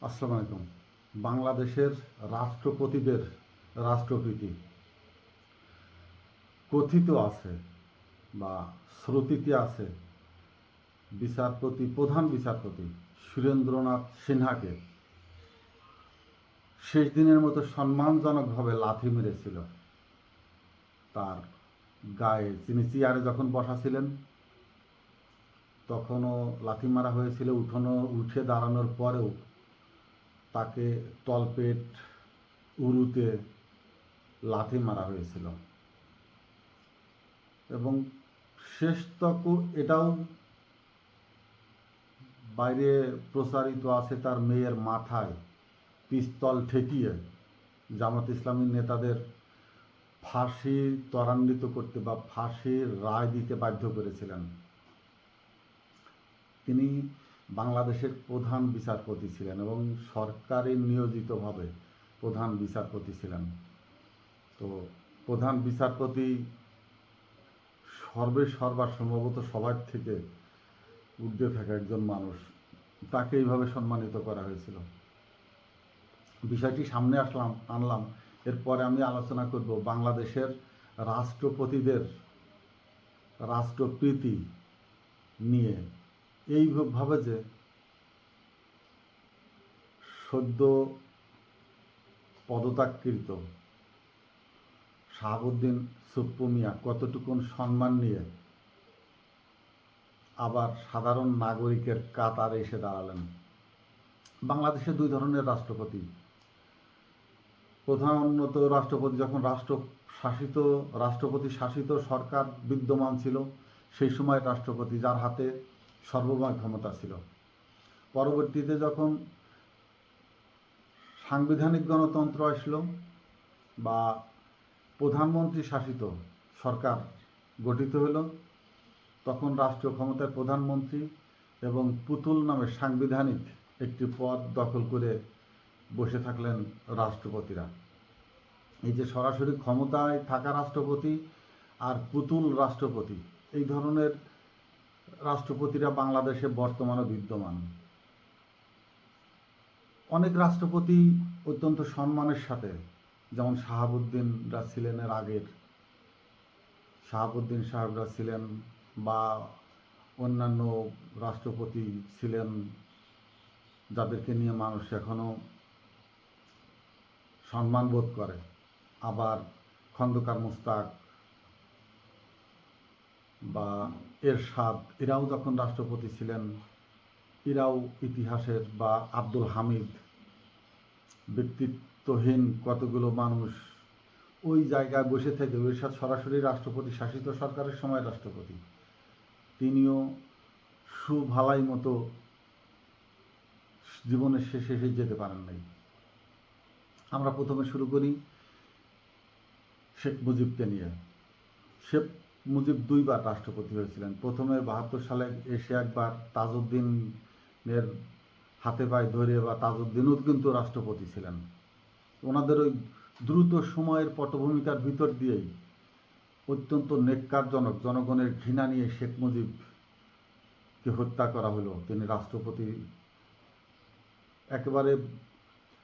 আসসালামু আলাইকুম। বাংলাদেশের রাষ্ট্রপতিদের রাষ্ট্রপতি কথিত আছে বা শ্রুতিতে আছে প্রধান বিচারপতি সুরেন্দ্রনাথ সিনহাকে শেষ দিনের মতো সম্মানজনকভাবে লাথি মেরেছিল। তার গায়ে তিনি চেয়ারে যখন বসা ছিলেন তখনও লাথি মারা হয়েছিল, উঠে দাঁড়ানোর পরেও তাকে তলপেট উরুতে লাথি মারা হয়েছিল। এবং শেষতক এটাও বাইরে প্রচারিত আছে তার মেয়ের মাথায় পিস্তল ঠেকিয়ে জামাত ইসলামী নেতাদের ফাঁসি ত্বরান্বিত করতে বা ফাঁসির রায় দিতে বাধ্য করেছিলেন। তিনি বাংলাদেশের প্রধান বিচারপতি ছিলেন এবং সরকারি নিয়োজিতভাবে প্রধান বিচারপতি ছিলেন। তো প্রধান বিচারপতি সর্বা সম্ভবত সবার থেকে ঊর্ধ্বে থাকা একজন মানুষ, তাকে এইভাবে সম্মানিত করা হয়েছিল। বিষয়টি সামনে আনলাম। এরপরে আমি আলোচনা করব বাংলাদেশের রাষ্ট্রপতিদের রাষ্ট্রপ্রীতি নিয়ে। এইভাবে যে সদ্য পদত্যাগকৃত শাহাবুদ্দিন সুপ্পু মিয়া কতটুকুন সম্মান নিয়ে আবার সাধারণ নাগরিকের কাতারে এসে দাঁড়ালেন। বাংলাদেশে দুই ধরনের রাষ্ট্রপতি। প্রধানত রাষ্ট্রপতি যখন রাষ্ট্রপতি শাসিত সরকার বিদ্যমান ছিল সেই সময় রাষ্ট্রপতি যার হাতে সর্বময় ক্ষমতা ছিল। পরবর্তীতে যখন সাংবিধানিক গণতন্ত্র আসলো বা প্রধানমন্ত্রী শাসিত সরকার গঠিত হলো, তখন রাষ্ট্রীয় ক্ষমতার প্রধানমন্ত্রী এবং পুতুল নামে সাংবিধানিক একটি পদ দখল করে বসে থাকলেন রাষ্ট্রপতিরা। এই যে সরাসরি ক্ষমতায় থাকা রাষ্ট্রপতি আর পুতুল রাষ্ট্রপতি, এই ধরনের রাষ্ট্রপতিরা বাংলাদেশে বর্তমানে বিদ্যমান। অনেক রাষ্ট্রপতি অত্যন্ত সম্মানের সাথে, যেমন শাহাবুদ্দিনরা ছিলেন এর আগের, শাহাবুদ্দিন সাহেবরা ছিলেন বা অন্যান্য রাষ্ট্রপতি ছিলেন যাদেরকে নিয়ে মানুষ এখনও সম্মান বোধ করে। আবার খন্দকার মোশতাক বা এরশাদ, এরাও যখন রাষ্ট্রপতি ছিলেন এরাও ইতিহাসের, বা আব্দুল হামিদ, ব্যক্তিত্বহীন কতগুলো মানুষ ওই জায়গায় বসে থেকে, এরশাদ সরাসরি রাষ্ট্রপতি শাসিত সরকারের সময় রাষ্ট্রপতি, তিনিও সুভালাই মতো জীবনের শেষে এসে যেতে পারেন নাই। আমরা প্রথমে শুরু করি শেখ মুজিবকে নিয়ে। শেখ মুজিব দুইবার রাষ্ট্রপতি হয়েছিলেন। প্রথমে ৭২ সালে এসে একবার তাজউদ্দিনের হাতে পায়ে ধরে, বা তাজউদ্দিনও কিন্তু রাষ্ট্রপতি ছিলেন। ওনাদের ওই দ্রুত সময়ের পটভূমিকার ভিতর দিয়েই অত্যন্ত নেক্কারজনক জনগণের ঘৃণা নিয়ে শেখ মুজিবকে হত্যা করা হলো। তিনি রাষ্ট্রপতি একেবারে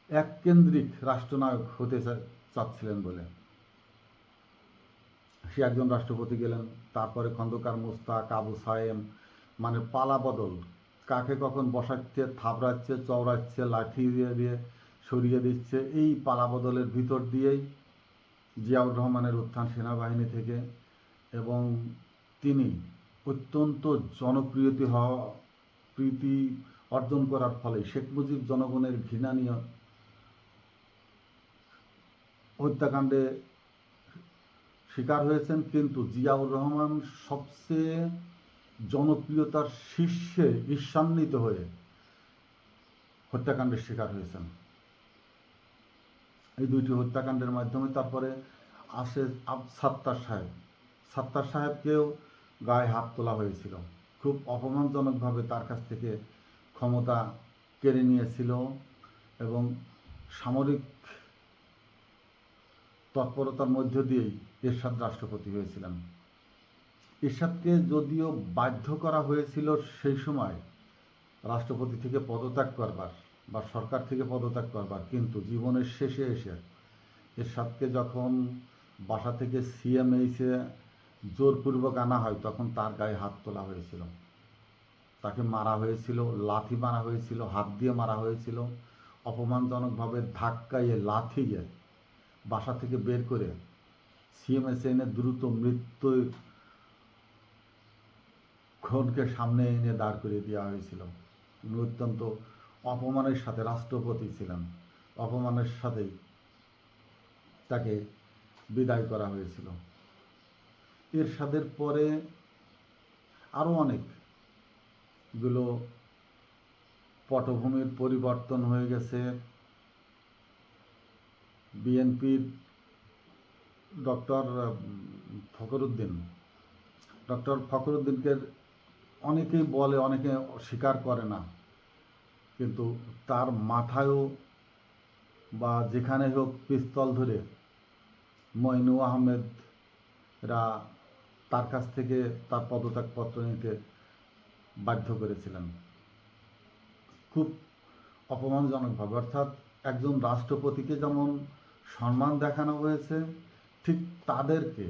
এককেন্দ্রিক রাষ্ট্রনায়ক হতে চাচ্ছিলেন বলে সে একজন রাষ্ট্রপতি গেলেন। তারপরে খন্দকার মোশতাক, আবু সায়েম, মানে পালা বদল, কাকে কখন বসাচ্ছে, থাবড়াচ্ছে, চওড়াচ্ছে, লাঠি দিয়ে সরিয়ে দিচ্ছে, এই পালা বদলের ভিতর দিয়েই জিয়াউর রহমানের উত্থান সেনাবাহিনী থেকে, এবং তিনি অত্যন্ত প্রীতি অর্জন করার ফলে শেখ মুজিব জনগণের ঘৃণা নিয়ে হত্যাকাণ্ডে শিকার হয়েছেন। কিন্তু জিয়াউর রহমান সবচেয়ে জনপ্রিয়তার শীর্ষে ঈর্ষান্বিত হয়ে হত্যাকাণ্ডের শিকার হয়েছেন। এই দুইটি হত্যাকাণ্ডের মাধ্যমে তারপরে আসে সাত্তার সাহেবকেও গায়ে হাত তোলা হয়েছিল। খুব অপমানজনকভাবে তার কাছ থেকে ক্ষমতা কেড়ে নিয়েছিল এবং সামরিক তৎপরতার মধ্য দিয়েই এরশাদ রাষ্ট্রপতি হয়েছিলেন। এরশাদকে যদিও বাধ্য করা হয়েছিল সেই সময় রাষ্ট্রপতি থেকে পদত্যাগ করবার, বা সরকার থেকে পদত্যাগ করবার, কিন্তু জীবনের শেষে এসে এরশাদকে যখন বাসা থেকে সিএমএইচে জোরপূর্বক আনা হয় তখন তার গায়ে হাত তোলা হয়েছিল, তাকে মারা হয়েছিল, লাথি মারা হয়েছিল, হাত দিয়ে মারা হয়েছিল, অপমানজনকভাবে ধাক্কাইয়ে লাথিয়ে বাসা থেকে বের করে সিএমএইচে এনে দ্রুত মৃত্যু ক্ষণকে সামনে এনে দাঁড় করিয়ে দেওয়া হয়েছিল। তিনি অত্যন্ত অপমানের সাথে রাষ্ট্রপতি ছিলেন, অপমানের সাথেই তাকে বিদায় করা হয়েছিল। এরশাদের পরে আরও অনেকগুলো পটভূমির পরিবর্তন হয়ে গেছে। বিএনপির ডক্টর ফখরুদ্দিনকে অনেকেই বলে, অনেকে স্বীকার করে না, কিন্তু তার মাথায়ও বা যেখানে হোক পিস্তল ধরে মইনু আহমেদরা তার কাছ থেকে তার পদত্যাগপত্র নিতে বাধ্য করেছিলেন খুব অপমানজনকভাবে। অর্থাৎ একজন রাষ্ট্রপতিকে যেমন সম্মান দেখানো হয়েছে, ঠিক তাদেরকে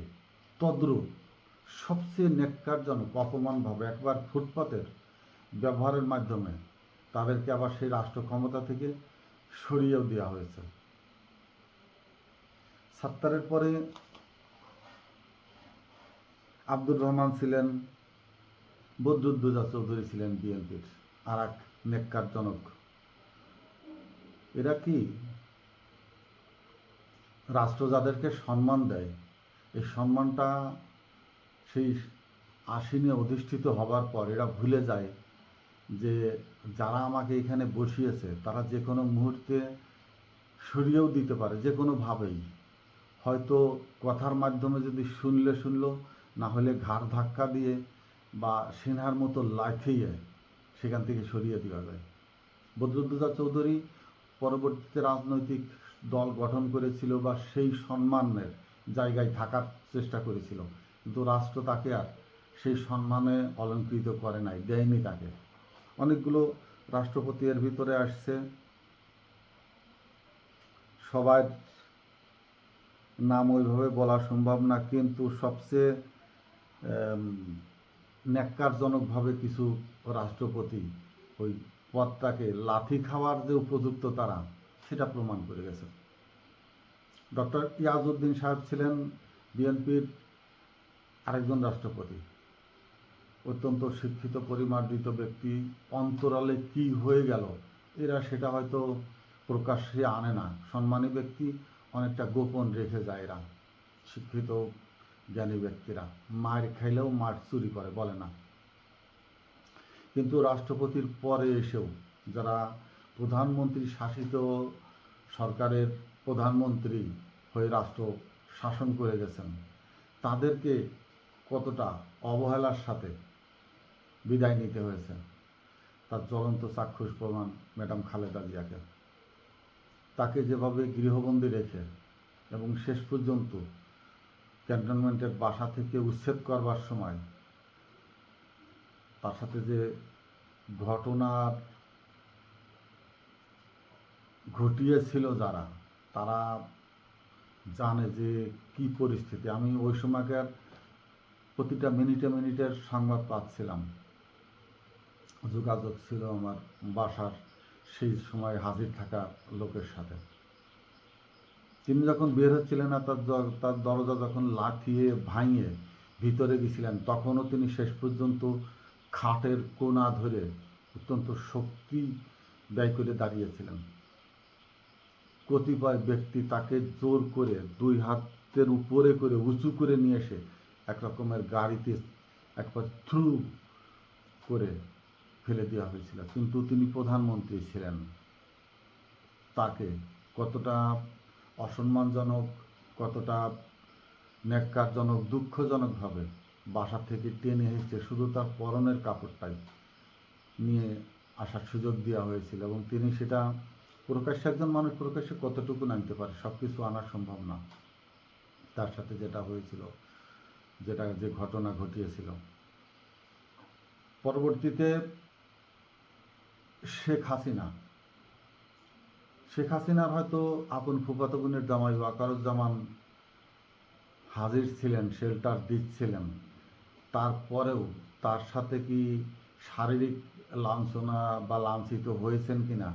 তদ্রূপ সবচেয়ে ন্যাক্কারজনক অপমানভাবে একবার ফুটপাতের ব্যবহারের মাধ্যমে তাদেরকে আবার সেই রাষ্ট্র ক্ষমতা থেকে সরিয়েও দেওয়া হয়েছে। সাত্তারের পরে আব্দুর রহমান ছিলেন, বদরুদ্দোজা চৌধুরী ছিলেন বিএনপির আর এক ন্যাক্কারজনক। এরা কি রাষ্ট্র যাদেরকে সম্মান দেয়, এই সম্মানটা সেই আসীনে অধিষ্ঠিত হবার পর এরা ভুলে যায় যে যারা আমাকে এখানে বসিয়েছে তারা যে কোনো মুহূর্তে সরিয়েও দিতে পারে, যে কোনোভাবেই। হয়তো কথার মাধ্যমে যদি শুনলো, না হলে ঘাড় ধাক্কা দিয়ে বা সিনহার মতো লাথিয়ে সেখান থেকে সরিয়ে দেওয়া যায়। বদরুদ্দোজা চৌধুরী পরবর্তীতে রাজনৈতিক দল গঠন করেছিল বা সেই সম্মানের জায়গায় থাকার চেষ্টা করেছিল, কিন্তু রাষ্ট্র তাকে আর সেই সম্মানে অলঙ্কৃত করে নাই, দেয়নি তাকে। অনেকগুলো রাষ্ট্রপতি এর ভিতরে আসছে, সবার নাম ওইভাবে বলা সম্ভব না, কিন্তু সবচেয়ে ন্যাক্কারজনকভাবে কিছু রাষ্ট্রপতি ওই পদটাকে লাথি খাওয়ার যে উপযুক্ত তারা, সেটা প্রমাণ করে গেছে। ডক্টর ইয়াজউদ্দিন সাহেব ছিলেন বিএনপির আরেকজন রাষ্ট্রপতি, অত্যন্ত শিক্ষিত পরিমার্জিত ব্যক্তি। অন্তরালে কি হয়ে গেল এরা সেটা হয়তো প্রকাশ্যে আনে না, সম্মানী ব্যক্তি অনেকটা গোপন রেখে যায়। এরা শিক্ষিত জ্ঞানী ব্যক্তিরা মার খাইলেও মার চুরি করে বলে না। কিন্তু রাষ্ট্রপতির পরে এসেও যারা প্রধানমন্ত্রী শাসিত সরকারের প্রধানমন্ত্রী হয়ে রাষ্ট্র শাসন করে গেছেন, তাদেরকে কতটা অবহেলার সাথে বিদায় নিতে হয়েছে তার জ্বলন্ত চাক্ষুষ প্রমাণ ম্যাডাম খালেদা জিয়াকে। তাকে যেভাবে গৃহবন্দী রেখে এবং শেষ পর্যন্ত ক্যান্টনমেন্টের বাসা থেকে উচ্ছেদ করবার সময় তার সাথে যে ঘটনার ঘটিয়েছিল যারা, তারা জানে যে কি পরিস্থিতি। আমি ওই সময়কার প্রতিটা মিনিটের সংবাদ পাচ্ছিলাম, যোগাযোগ ছিল আমার বাসার সেই সময় হাজির থাকা লোকের সাথে। তিনি যখন বের হচ্ছিলেন না, তার দরজা যখন লাথিয়ে ভাঙিয়ে ভিতরে গেছিলেন, তখনও তিনি শেষ পর্যন্ত খাটের কোনা ধরে অত্যন্ত শক্তি ব্যয় করে দাঁড়িয়েছিলেন। কতিপয় ব্যক্তি তাকে জোর করে দুই হাতের উপরে করে উঁচু করে নিয়ে এসে এক রকমের গাড়িতে একবার থ্রু করে ফেলে দেওয়া হয়েছিল, কিন্তু তিনি প্রধানমন্ত্রী ছিলেন। তাকে কতটা অসম্মানজনক, কতটা ন্যাক্কারজনক, দুঃখজনকভাবে বাসা থেকে টেনে হেঁচড়ে শুধু তার পরনের কাপড়টাই নিয়ে আসার সুযোগ দেওয়া হয়েছিল, এবং তিনি সেটা প্রকাশ্যে, একজন মানুষ প্রকাশ্যে কতটুকু আনতে পারে, সব কিছু আনা সম্ভব না। তার সাথে যেটা হয়েছিল, যে ঘটনা ঘটিয়েছিল, পরবর্তীতে শেখ হাসিনা শেখ হাসিনার হয়তো আপন ফুফাতো বোনের জামাই ওয়াকারুজ্জামান হাজির ছিলেন, শেল্টার দিচ্ছিলেন, তারপরেও তার সাথে কি শারীরিক লাঞ্ছনা বা লাঞ্ছিত হয়েছেন কিনা,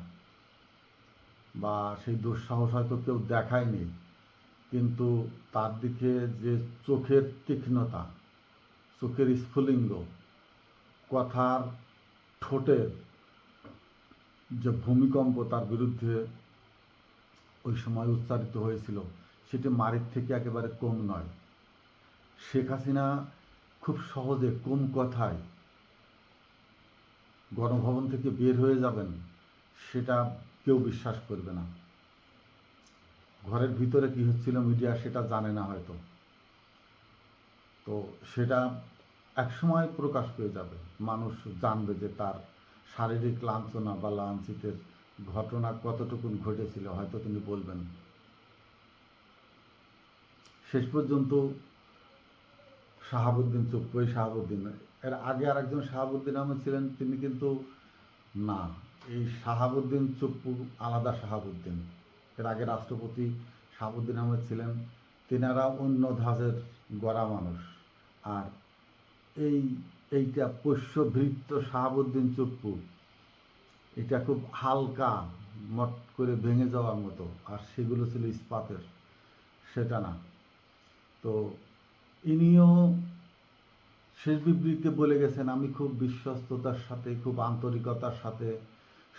বা সেই দুঃসাহস হয়তো কেউ দেখায়নি, কিন্তু তার দিকে যে চোখের তীক্ষ্ণতা, চোখের স্ফুলিঙ্গ, কথার ঠোঁটের যে ভূমিকম্প তার বিরুদ্ধে ওই সময় উচ্চারিত হয়েছিল, সেটি মারির থেকে একেবারে কম নয়। শেখ হাসিনা খুব সহজে কম কথায় গণভবন থেকে বের হয়ে যাবেন, সেটা কেউ বিশ্বাস করবে না। ঘরের ভিতরে কি হচ্ছিল মিডিয়া সেটা জানে না হয়তো, তো সেটা একসময় প্রকাশ পেয়ে যাবে, মানুষ জানবে যে তার শারীরিক লাঞ্ছনা বা লাঞ্ছিতের ঘটনা কতটুকু ঘটেছিল, হয়তো তিনি বলবেন। শেষ পর্যন্ত শাহাবুদ্দিন চুপ্পু, এই শাহাবুদ্দিন, এর আগে আরেকজন শাহাবুদ্দিন আহমেদ ছিলেন, তিনি কিন্তু না, এই শাহাবুদ্দিন চুপ্পু আলাদা শাহাবুদ্দিন। এর আগে রাষ্ট্রপতি শাহাবুদ্দিন আহমেদ ছিলেন, তেনারা অন্য ধাঁচের গড়া মানুষ। আর এইটা পোষ্যভৃত্ত শাহাবুদ্দিন চুপ্পু, এটা খুব হালকা, মট করে ভেঙে যাওয়ার মতো, আর সেগুলো ছিল ইস্পাতের, সেটা না। তো ইনিও শেষ বিবৃতিতে বলে গেছেন, আমি খুব বিশ্বস্ততার সাথে, খুব আন্তরিকতার সাথে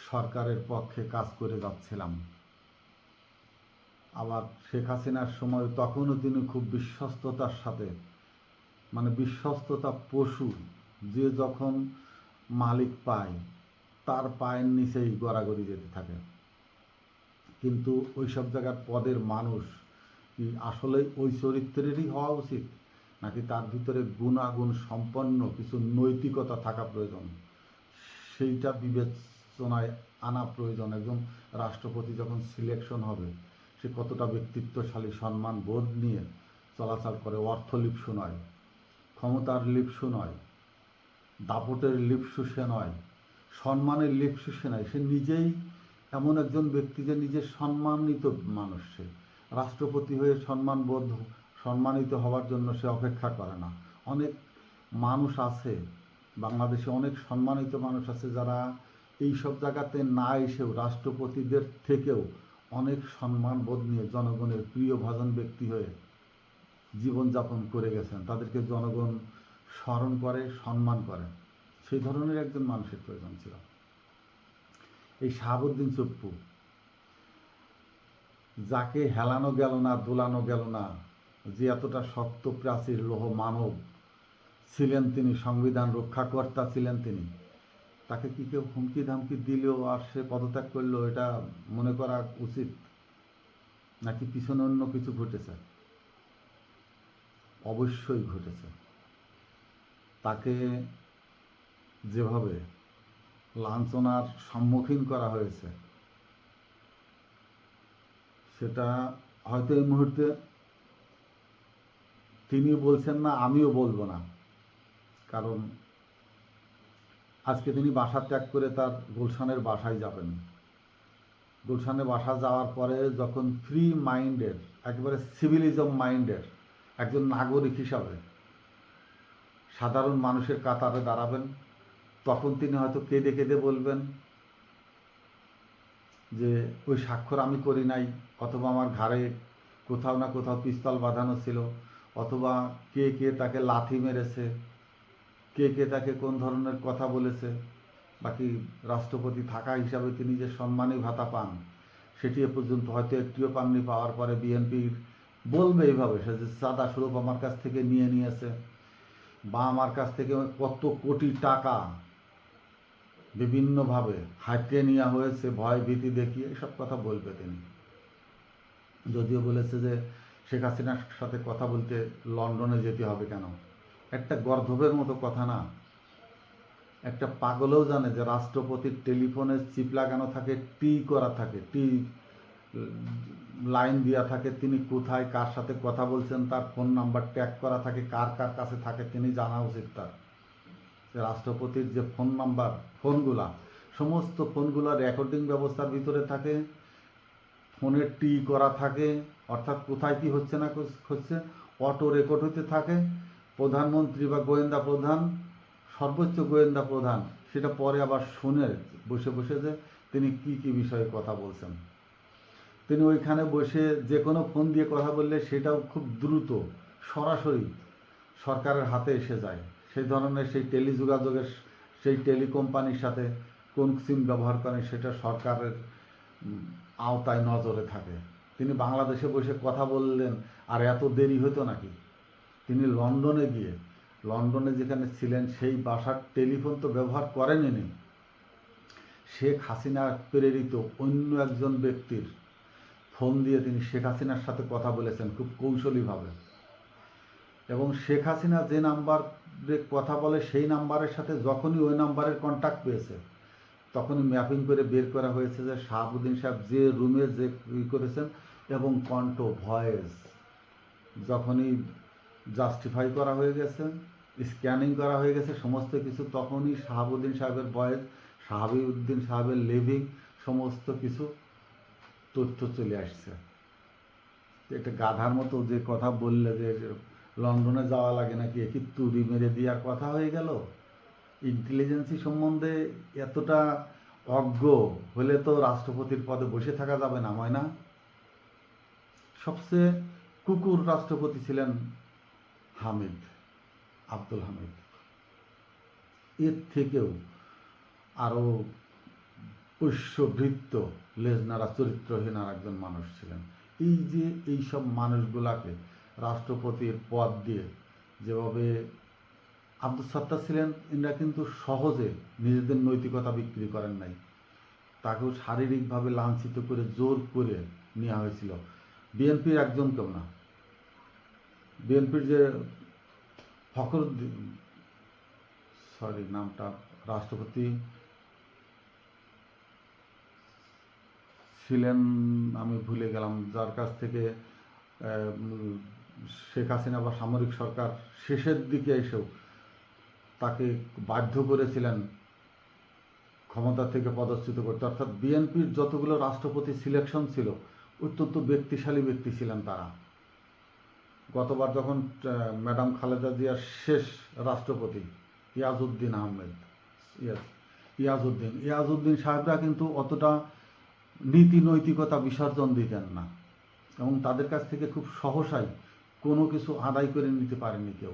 সরকারের পক্ষে কাজ করে যাচ্ছিলাম। আবার শেখ হাসিনার সময় তখনও তিনি খুব বিশ্বস্ততার সাথে, মানে বিশ্বস্ততা পশু, যে যখন মালিক পায় তার পায়ের নিচেই গড়াগড়ি যেতে থাকে। কিন্তু ওই সব জায়গার পদের মানুষ কি আসলে ওই চরিত্রেরই হওয়া উচিত, নাকি তার ভিতরে গুণাগুণ সম্পন্ন কিছু নৈতিকতা থাকা প্রয়োজন, সেইটা বিবেচনায় আনা প্রয়োজন। একজন রাষ্ট্রপতি যখন সিলেকশন হবে, সে কতটা ব্যক্তিত্বশালী, সম্মান বোধ নিয়ে চলাচল করে, অর্থ লিপ্সু নয়, ক্ষমতার লিপ্সু নয়, দাপটের লিপ্সু সে নয়, সম্মানের লিপ্সু সে নয়। সে নিজেই এমন একজন ব্যক্তি যে নিজের সম্মানিত মানুষ। সে রাষ্ট্রপতি হয়ে সম্মানিত হওয়ার জন্য সে অপেক্ষা করে না। অনেক মানুষ আছে বাংলাদেশে, অনেক সম্মানিত মানুষ আছে যারা এই সব জায়গাতে না এসেও রাষ্ট্রপতিদের থেকেও অনেক সম্মান বোধ নিয়ে জনগণের প্রিয়ভাজন ব্যক্তি হয়ে জীবনযাপন করে গেছেন। তাদেরকে জনগণ স্মরণ করে, সম্মান করে। সেই ধরনের একজন মানুষের প্রয়োজন ছিল। এই শাহাবুদ্দিন চুপ্পু, যাকে হেলানো গেল না, দোলানো গেল না, যে এতটা শক্ত প্রাচীর লৌহ মানব ছিলেন তিনি, সংবিধান রক্ষাকর্তা ছিলেন তিনি, তাকে কি কেউ হুমকি ধামকি দিলেও আর সে পদত্যাগ করলো, এটা মনে করা উচিত, নাকি পিছনে অন্য কিছু ঘটেছে? অবশ্যই ঘটেছে। তাকে যেভাবে লাঞ্ছনার সম্মুখীন করা হয়েছে, সেটা হয়তো এই মুহূর্তে তিনি বলছেন না, আমিও বলবো না। কারণ আজকে তিনি বাসা ত্যাগ করে তার গুলশানের বাসায় যাবেন। গুলশানে বাসা যাওয়ার পরে যখন ফ্রি মাইন্ডের, একেবারে সিভিলিজম মাইন্ডের একজন নাগরিক হিসাবে সাধারণ মানুষের কাতারে দাঁড়াবেন, তখন তিনি হয়তো কেঁদে কেঁদে বলবেন যে ওই স্বাক্ষর আমি করি নাই, অথবা আমার ঘাড়ে কোথাও না কোথাও পিস্তল বাঁধানো ছিল, অথবা কে কে তাকে লাথি মেরেছে, কে কে তাকে কোন ধরনের কথা বলেছে। বাকি রাষ্ট্রপতি থাকা হিসাবে তিনি যে সম্মানী ভাতা পান, সেটি এ পর্যন্ত হয়তো একটিও পাননি। পাওয়ার পরে বিএনপির বলবে এইভাবে, সে যে চাঁদা স্বরূপ আমার কাছ থেকে নিয়ে নিয়েছে, বা আমার কাছ থেকে কত কোটি টাকা বিভিন্নভাবে হাতিয়ে নেওয়া হয়েছে ভয় ভীতি দেখিয়ে, এসব কথা বলবে তিনি। যদিও বলেছে যে শেখ হাসিনার সাথে কথা বলতে লন্ডনে যেতে হবে কেন, একটা গর্ধবের মতো কথা না। একটা পাগলেও জানে যে রাষ্ট্রপতির টেলিফোনে চিপ লাগানো থাকে, টি করা থাকে, টি লাইন দেওয়া থাকে, তিনি কোথায় কার সাথে কথা বলছেন তার ফোন নাম্বার ট্যাগ করা থাকে, কার কার কাছে থাকে তিনি জানা উচিত তার। রাষ্ট্রপতির যে ফোন নাম্বার, ফোনগুলা, সমস্ত ফোনগুলা রেকর্ডিং ব্যবস্থার ভিতরে থাকে, ফোনে টি করা থাকে, অর্থাৎ কোথায় কি হচ্ছে না হচ্ছে অটো রেকর্ড হতে থাকে। প্রধানমন্ত্রী বা গোয়েন্দা প্রধান, সর্বোচ্চ গোয়েন্দা প্রধান সেটা পরে আবার শুনে বসে বসে যে তিনি কি কি বিষয়ে কথা বলছেন। তিনি ওইখানে বসে যে কোনো ফোন দিয়ে কথা বললে সেটাও খুব দ্রুত সরাসরি সরকারের হাতে এসে যায়। সেই ধরনের সেই টেলিযোগাযোগের সেই টেলিকোম্পানির সাথে কোন সিম ব্যবহার করেন সেটা সরকারের আওতায় নজরে থাকে। তিনি বাংলাদেশে বসে কথা বললেন, আর এত দেরি হতো নাকি? তিনি লন্ডনে যেখানে ছিলেন সেই বাসার টেলিফোন তো ব্যবহার করেননি। শেখ হাসিনা প্রেরিত অন্য একজন ব্যক্তির ফোন দিয়ে তিনি শেখ হাসিনার সাথে কথা বলেছেন খুব কৌশলীভাবে, এবং শেখ হাসিনা যে নাম্বারে কথা বলে সেই নাম্বারের সাথে যখনই ওই নাম্বারের কন্ট্যাক্ট পেয়েছে তখনই ম্যাপিং করে বের করা হয়েছে যে শাহাবুদ্দিন সাহেব যে রুমে যে করেছেন, এবং কণ্ঠ ভয়েস যখনই জাস্টিফাই করা হয়ে গেছে, স্ক্যানিং করা হয়ে গেছে সমস্ত কিছু, তখনই শাহাবুদ্দিন সাহেবের ভয়েস, শাহাবুদ্দিন সাহেবের লিভিং, সমস্ত কিছু তথ্য চলে আসছে। এটা গাধার মতো যে কথা বললে যে লন্ডনে যাওয়া লাগে নাকি, কি তুড়ি মেরে দেওয়ার কথা হয়ে গেল? ইন্টেলিজেন্সি সম্বন্ধে এতটা অজ্ঞ হলে তো রাষ্ট্রপতির পদে বসে থাকা যাবে না, ময়না। সবচেয়ে কুকুর রাষ্ট্রপতি ছিলেন হামিদ, আব্দুল হামিদ। এর থেকেও আরও পোষ্যভৃত্য লেজনারা চরিত্রহীন আর একজন মানুষ ছিলেন। এই যে এইসব মানুষগুলাকে রাষ্ট্রপতির পদ দিয়ে যেভাবে আব্দুল সত্তার ছিলেন, এরা কিন্তু সহজে নিজেদের নৈতিকতা বিক্রি করেন নাই। তাকেও শারীরিকভাবে লাঞ্ছিত করে জোর করে নেওয়া হয়েছিল। বিএনপির একজন কেউ না, বিএনপির যে ফখরুদ্দিন, নামটা রাষ্ট্রপতি ছিলেন আমি ভুলে গেলাম, যার কাছ থেকে শেখ হাসিনা বা সামরিক সরকার শেষের দিকে এসেও তাকে বাধ্য করেছিলেন ক্ষমতা থেকে পদচ্যুত করতে। অর্থাৎ বিএনপির যতগুলো রাষ্ট্রপতি সিলেকশন ছিল অত্যন্ত ব্যক্তিশালী ব্যক্তি ছিলেন তারা। গতবার যখন ম্যাডাম খালেদা জিয়ার শেষ রাষ্ট্রপতি ইয়াজউদ্দিন আহমেদ, ইয়াজউদ্দিন সাহেবরা কিন্তু অতটা নীতি নৈতিকতা বিসর্জন দিতেন না, এবং তাদের কাছ থেকে খুব সহসাই কোনো কিছু আদায় করে নিতে পারেনি কেউ।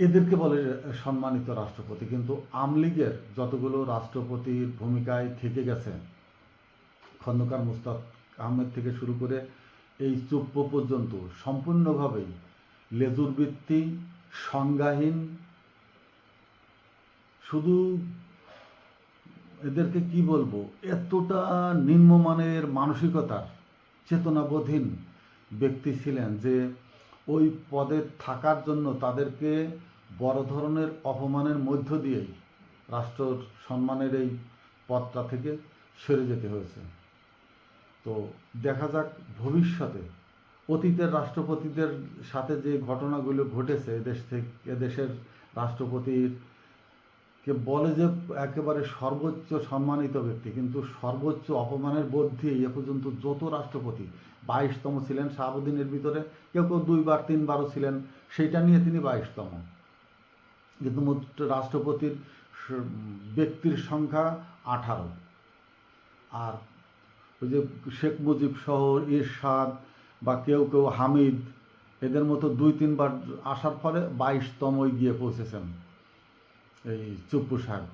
এদেরকে বলে সম্মানিত রাষ্ট্রপতি। কিন্তু আমলীগের যতগুলো রাষ্ট্রপতির ভূমিকায় থেকে গেছে, খন্দকার মুস্তাক আহমেদ থেকে শুরু করে এই চুপ্প পর্যন্ত, সম্পূর্ণভাবেই লেজুরবৃত্তি, সংজ্ঞাহীন। শুধু এদেরকে কি বলবো, এতটা নিম্নমানের মানসিকতার চেতনাবোধহীন ব্যক্তি ছিলেন যে ওই পদে থাকার জন্য তাদেরকে বড় ধরনের অপমানের মধ্য দিয়েই রাষ্ট্র সম্মানের এই পদটা থেকে সরে যেতে হয়েছে। তো দেখা যাক ভবিষ্যতে অতীতের রাষ্ট্রপতিদের সাথে যে ঘটনাগুলো ঘটেছে, এদেশের রাষ্ট্রপতির কে বলে যে একেবারে সর্বোচ্চ সম্মানিত ব্যক্তি, কিন্তু সর্বোচ্চ অপমানের বোধ দিয়ে এ পর্যন্ত যত রাষ্ট্রপতি 22তম ছিলেন। শাহাবুদ্দিনের ভিতরে কেউ কেউ 2বার 3বারও ছিলেন, সেইটা নিয়ে তিনি 22তম। কিন্তু মোট রাষ্ট্রপতির ব্যক্তির সংখ্যা 18। আর ওই যে শেখ মুজিব সহ ইরশাদ বা কেউ কেউ হামিদ, এদের মতো 2-3বার আসার ফলে 22তমই গিয়ে পৌঁছেছেন এই চুপ্পু সাহেব।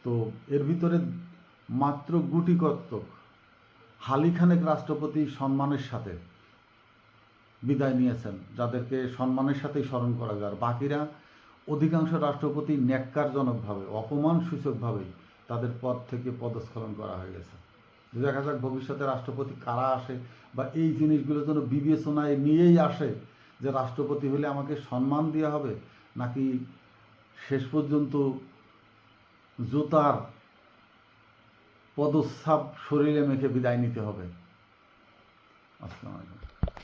তো এর ভিতরে মাত্র গুটি কতক হালিখানেক রাষ্ট্রপতি সম্মানের সাথে বিদায় নিয়েছেন, যাদেরকে সম্মানের সাথেই স্মরণ করা যায়। আর বাকিরা অধিকাংশ রাষ্ট্রপতি ন্যাক্কারজনকভাবে, অপমানসূচকভাবেই তাদের পদ থেকে পদস্খলন করা হয়ে গেছে। দেখা যাক ভবিষ্যতে রাষ্ট্রপতি কারা আসে, বা এই জিনিসগুলো যেন বিবেচনায় নিয়েই আসে যে রাষ্ট্রপতি হলে আমাকে সম্মান দেওয়া হবে, নাকি শেষ পর্যন্ত জুতার পদচ্ছাপ শরীরে মেখে বিদায় নিতে হবে। আসসালামু আলাইকুম।